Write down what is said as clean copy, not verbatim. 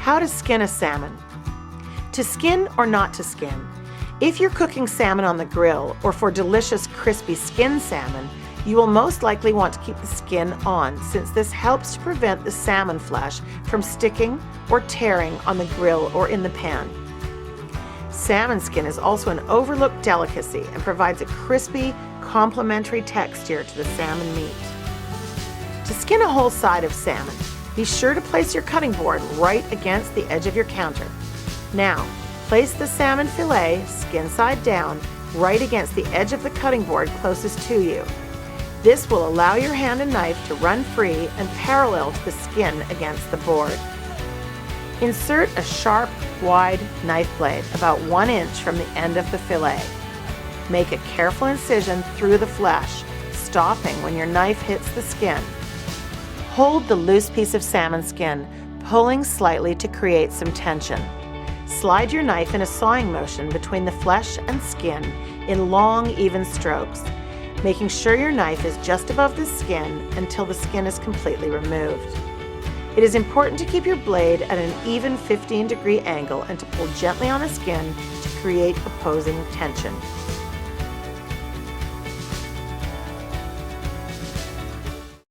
How to skin a salmon. To skin or not to skin? If you're cooking salmon on the grill or for delicious crispy skinned salmon, you will most likely want to keep the skin on, since this helps to prevent the salmon flesh from sticking or tearing on the grill or in the pan. Salmon skin is also an overlooked delicacy and provides a crispy, complementary texture to the salmon meat. To skin a whole side of salmon, be sure to place your cutting board right against the edge of your counter. Now, place the salmon fillet, skin side down, right against the edge of the cutting board closest to you. This will allow your hand and knife to run free and parallel to the skin against the board. Insert a sharp, wide knife blade about 1 inch from the end of the fillet. Make a careful incision through the flesh, stopping when your knife hits the skin. Hold the loose piece of salmon skin, pulling slightly to create some tension. Slide your knife in a sawing motion between the flesh and skin in long, even strokes, making sure your knife is just above the skin until the skin is completely removed. It is important to keep your blade at an even 15-degree angle and to pull gently on the skin to create opposing tension.